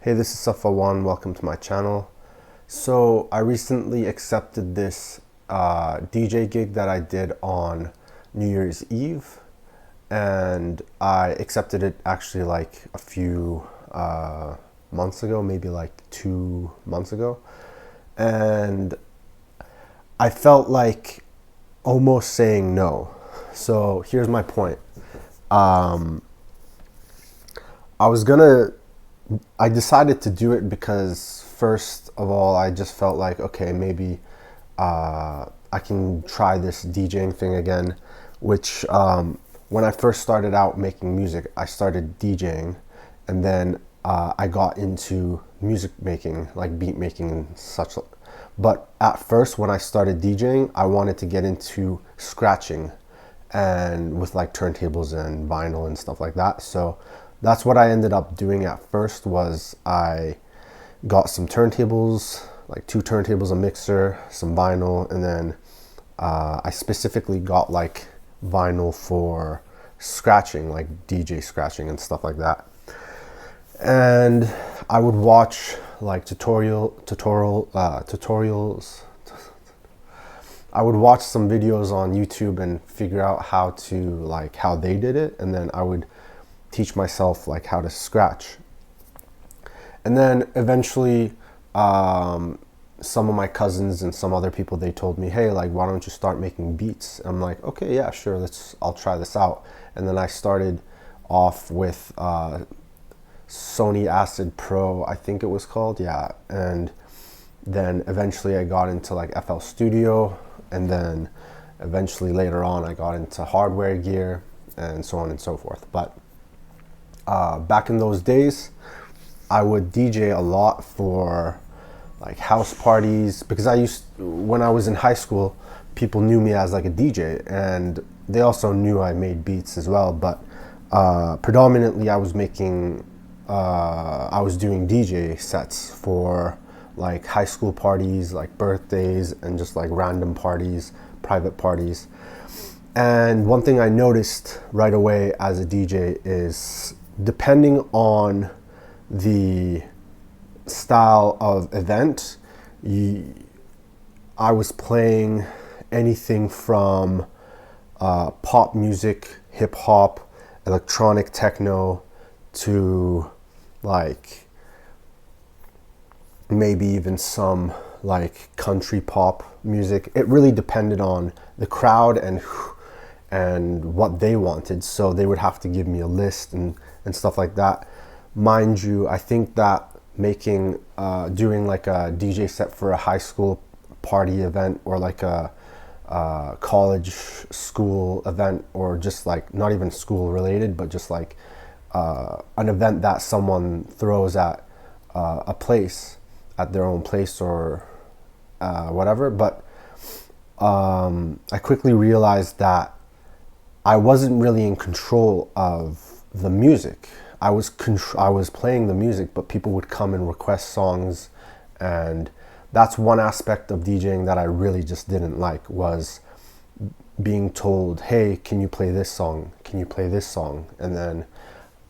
Hey, this is Safa1. Welcome to my channel. So I recently accepted this DJ gig that I did on New Year's Eve, and I accepted it actually like a few months ago, maybe like 2 months ago, and I felt like almost saying no. So here's my point. I was gonna I decided to do it because first of all, I just felt like, okay, maybe I can try this DJing thing again, which when I first started out making music, I started DJing, and then I got into music making, like beat making and such. But at first, when I started DJing, I wanted to get into scratching and with like turntables and vinyl and stuff like that. So that's what I ended up doing at first. Was I got some turntables, like 2 turntables, a mixer, some vinyl, and then I specifically got like vinyl for scratching, like DJ scratching and stuff like that. And I would watch like tutorials. I would watch some videos on YouTube and figure out how they did it, and then I would teach myself like how to scratch. And then eventually some of my cousins and some other people, they told me, hey, like, why don't you start making beats? I'm like, okay, yeah, sure, I'll try this out. And then I started off with Sony Acid Pro, I think it was called, yeah. And then eventually I got into like FL Studio, and then eventually later on I got into hardware gear and so on and so forth. But back in those days, I would DJ a lot for like house parties, because when I was in high school, people knew me as like a DJ, and they also knew I made beats as well. But predominantly I was doing DJ sets for like high school parties, like birthdays, and just like random parties, private parties. And one thing I noticed right away as a DJ is, depending on the style of event, I was playing anything from pop music, hip hop, electronic techno, to like maybe even some like country pop music. It really depended on the crowd and what they wanted. So they would have to give me a list and stuff like that. Mind you, I think that doing like a DJ set for a high school party event, or like a college school event, or just like not even school related, but just like an event that someone throws at a place, at their own place, or whatever. But I quickly realized that I wasn't really in control of the music. I was playing the music, but people would come and request songs, and that's one aspect of DJing that I really just didn't like, was being told, hey, can you play this song? Can you play this song? And then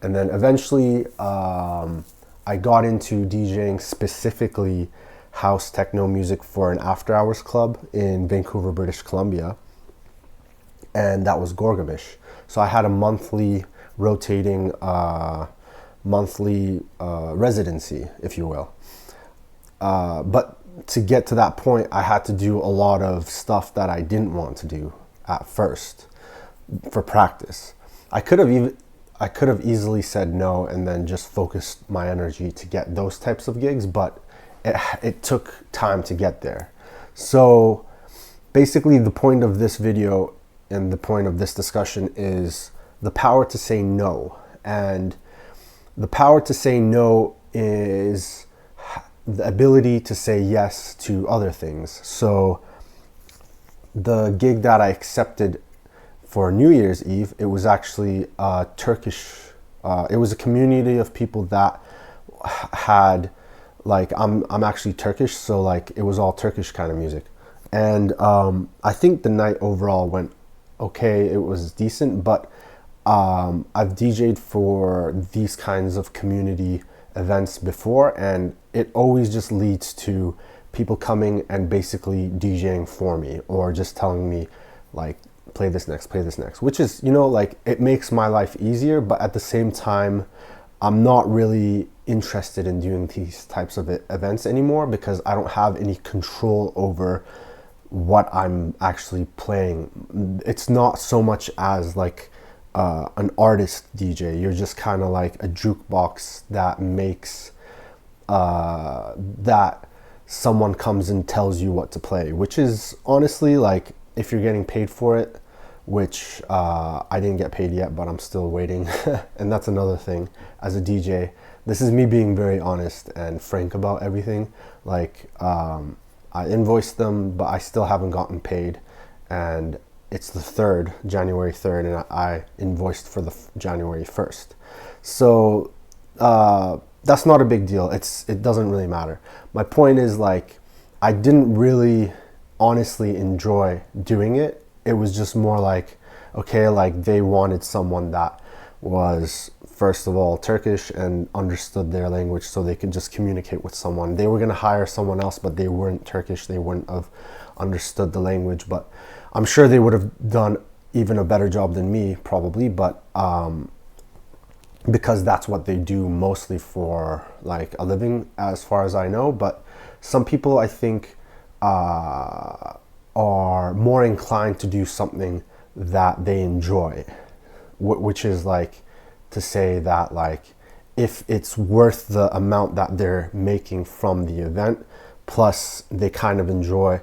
eventually I got into DJing specifically house techno music for an after hours club in Vancouver, British Columbia, and that was Gorgamish. So I had a monthly rotating residency, if you will. But to get to that point, I had to do a lot of stuff that I didn't want to do at first for practice. I could have easily said no and then just focused my energy to get those types of gigs, but it took time to get there. So basically the point of this video and the point of this discussion is the power to say no. And the power to say no is the ability to say yes to other things. So the gig that I accepted for New Year's Eve, it was actually Turkish. It was a community of people that had like, I'm actually Turkish, so like it was all Turkish kind of music. And I think the night overall went okay. It was decent, but I've DJ'd for these kinds of community events before, and it always just leads to people coming and basically DJing for me, or just telling me like, play this next, which is, you know, like, it makes my life easier, but at the same time, I'm not really interested in doing these types of events anymore, because I don't have any control over what I'm actually playing. It's not so much as like an artist DJ. You're just kind of like a jukebox that makes that someone comes and tells you what to play, which is honestly, like, if you're getting paid for it, which I didn't get paid yet, but I'm still waiting. And that's another thing as a DJ. This is me being very honest and frank about everything. Like, I invoiced them, but I still haven't gotten paid. And it's the 3rd, January 3rd, and I invoiced for the January 1st. So that's not a big deal. It doesn't really matter. My point is, like, I didn't really honestly enjoy doing it. It was just more like, okay, like, they wanted someone that was, first of all, Turkish and understood their language, so they could just communicate with someone. They were going to hire someone else, but they weren't Turkish. They wouldn't have understood the language, but I'm sure they would have done even a better job than me, probably. But because that's what they do mostly for like a living, as far as I know. But some people, I think, are more inclined to do something that they enjoy, which is like to say that, like, if it's worth the amount that they're making from the event, plus they kind of enjoy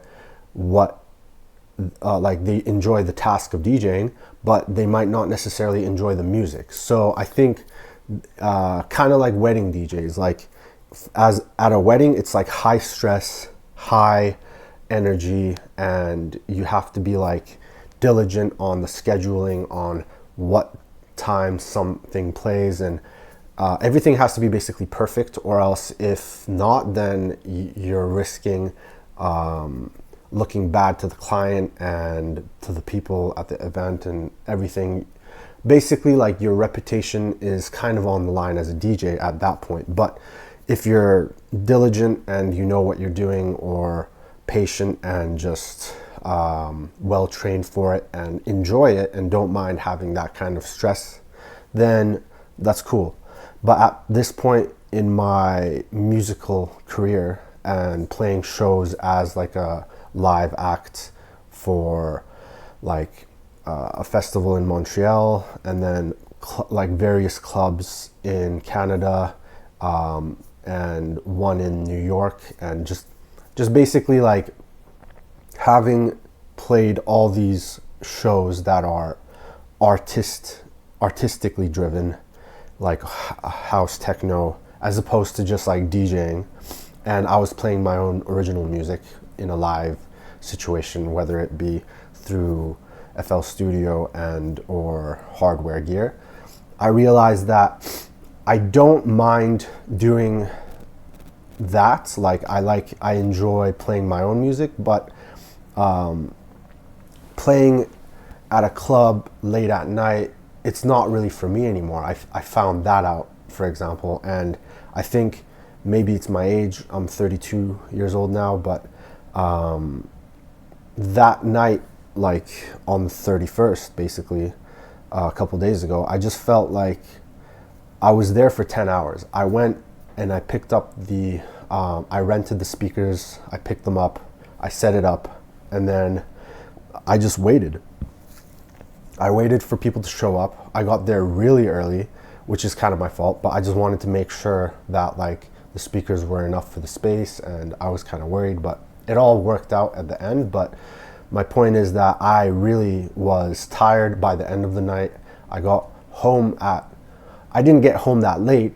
what like, they enjoy the task of DJing, but they might not necessarily enjoy the music. So I think kind of like wedding DJs, like, as at a wedding, it's like high stress, high energy, and you have to be like diligent on the scheduling, on what time something plays, and everything has to be basically perfect, or else if not, then you're risking looking bad to the client and to the people at the event and everything. Basically, like, your reputation is kind of on the line as a DJ at that point. But if you're diligent and you know what you're doing, or patient and just well trained for it and enjoy it and don't mind having that kind of stress, then that's cool. But at this point in my musical career and playing shows as like a live act for like a festival in Montreal, and then like various clubs in Canada, and one in New York, and just basically like having played all these shows that are artistically driven, like house techno, as opposed to just like DJing. And I was playing my own original music in a live situation, whether it be through FL Studio and or hardware gear. I realized that I don't mind doing that. Like, I enjoy playing my own music, but playing at a club late at night, it's not really for me anymore. I found that out, for example, and I think maybe it's my age. I'm 32 years old now, but that night, like on the 31st, basically, a couple days ago, I just felt like I was there for 10 hours. I went and I picked up I rented the speakers, I picked them up, I set it up, and then I just waited. I waited for people to show up. I got there really early, which is kind of my fault, but I just wanted to make sure that like the speakers were enough for the space, and I was kind of worried, but it all worked out at the end. But my point is that I really was tired by the end of the night. I got home I didn't get home that late.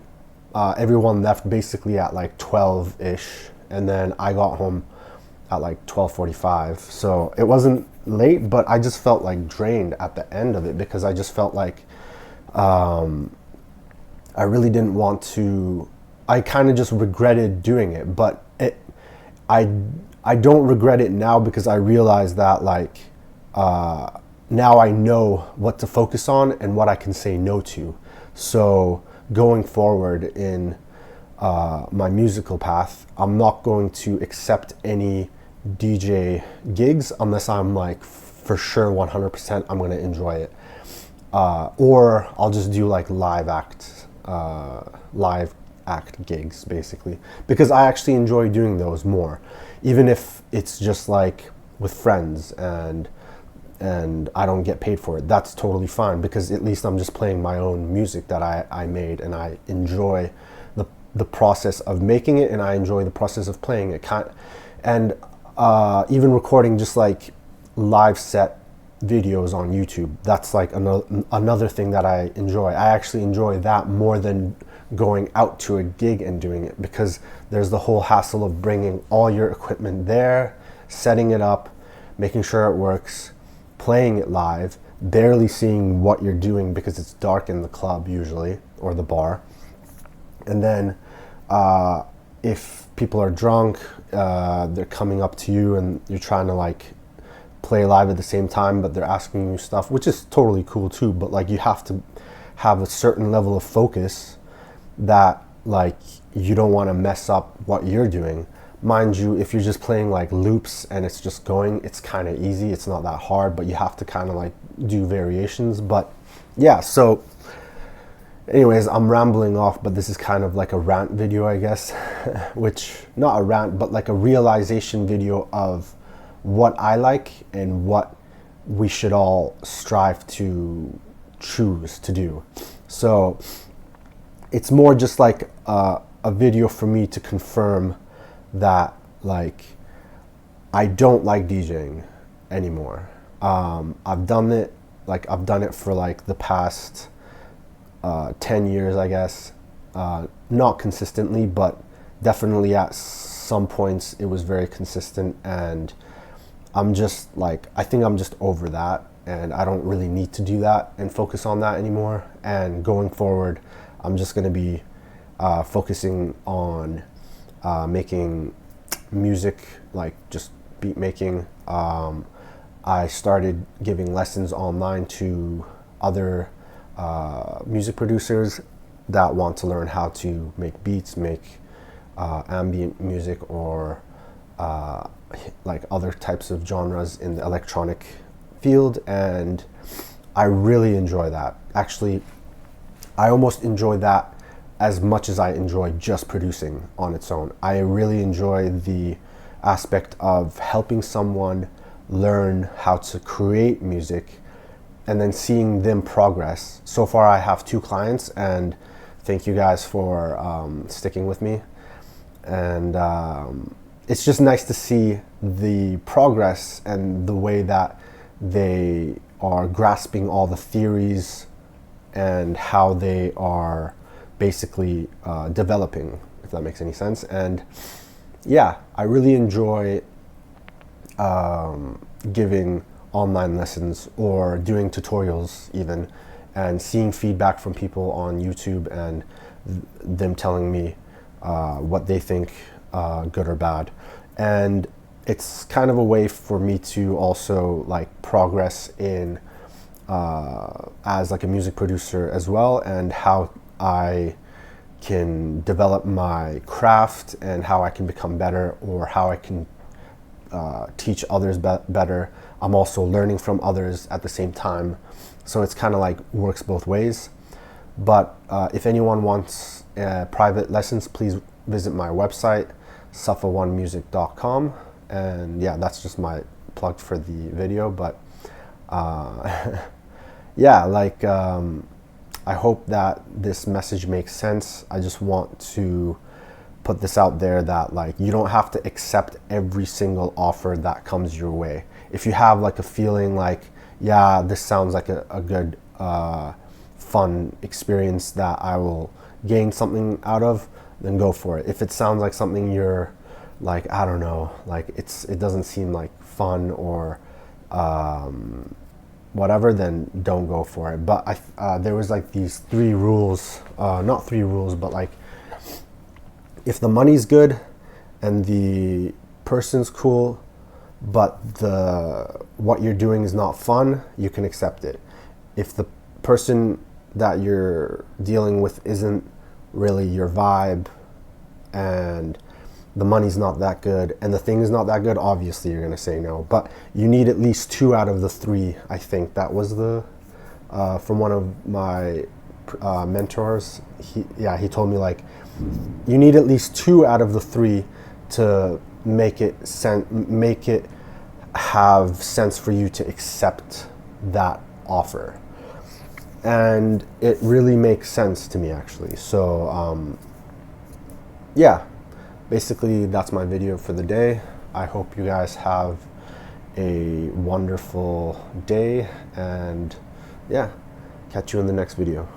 Everyone left basically at like 12-ish, and then I got home at like 12:45. So it wasn't late, but I just felt like drained at the end of it, because I just felt like I really didn't want to. I kind of just regretted doing it, but I don't regret it now, because I realize that like now I know what to focus on and what I can say no to. So going forward in my musical path, I'm not going to accept any DJ gigs unless I'm like for sure 100% I'm going to enjoy it. Or I'll just do like live act gigs basically, because I actually enjoy doing those more, even if it's just like with friends and I don't get paid for it. That's totally fine, because at least I'm just playing my own music that I made, and I enjoy the process of making it, and I enjoy the process of playing it. And even recording just like live set videos on YouTube, that's like another thing that I enjoy. I actually enjoy that more than going out to a gig and doing it, because there's the whole hassle of bringing all your equipment there, setting it up, making sure it works, playing it live, barely seeing what you're doing because it's dark in the club usually, or the bar. And then if people are drunk, they're coming up to you and you're trying to like play live at the same time, but they're asking you stuff, which is totally cool too, but like you have to have a certain level of focus that like you don't want to mess up what you're doing. Mind you, if you're just playing like loops and it's just going, it's kind of easy, it's not that hard, but you have to kind of like do variations. But yeah, so anyways, I'm rambling off, but this is kind of like a rant video, I guess. Which, not a rant, but like a realization video of what I like and what we should all strive to choose to do. So it's more just like a video for me to confirm that like I don't like DJing anymore. I've done it for like the past 10 years, I guess. Not consistently, but definitely at some points it was very consistent, and I'm just like, I think I'm just over that, and I don't really need to do that and focus on that anymore. And going forward, I'm just going to be focusing on making music, like just beat making. I started giving lessons online to other music producers that want to learn how to make beats, make ambient music, or like other types of genres in the electronic field. And I really enjoy that. Actually, I almost enjoy that as much as I enjoy just producing on its own. I really enjoy the aspect of helping someone learn how to create music and then seeing them progress. So far I have 2 clients, and thank you guys for sticking with me. And it's just nice to see the progress and the way that they are grasping all the theories and how they are basically developing, if that makes any sense. And yeah, I really enjoy giving online lessons or doing tutorials even, and seeing feedback from people on YouTube and them telling me what they think, good or bad. And it's kind of a way for me to also like progress in as like a music producer as well, and how I can develop my craft and how I can become better, or how I can teach others better. I'm also learning from others at the same time, so it's kind of like works both ways. But if anyone wants private lessons, please visit my website, safa1music.com. And yeah, that's just my plug for the video. But yeah, like I hope that this message makes sense. I just want to put this out there that like you don't have to accept every single offer that comes your way. If you have like a feeling like, yeah, this sounds like a good fun experience that I will gain something out of, then go for it. If it sounds like something you're like, I don't know, like it doesn't seem like fun or whatever, then don't go for it. But there was like these 3 rules, not 3 rules, but like if the money's good and the person's cool, but what you're doing is not fun, you can accept it. If the person that you're dealing with isn't really your vibe, and the money's not that good and the thing is not that good, obviously you're going to say no. But you need at least 2 out of the 3. I think that was the from one of my mentors. He told me, like, you need at least 2 out of the 3 to make it have sense for you to accept that offer. And it really makes sense to me, actually. So yeah, basically that's my video for the day. I hope you guys have a wonderful day, and yeah, catch you in the next video.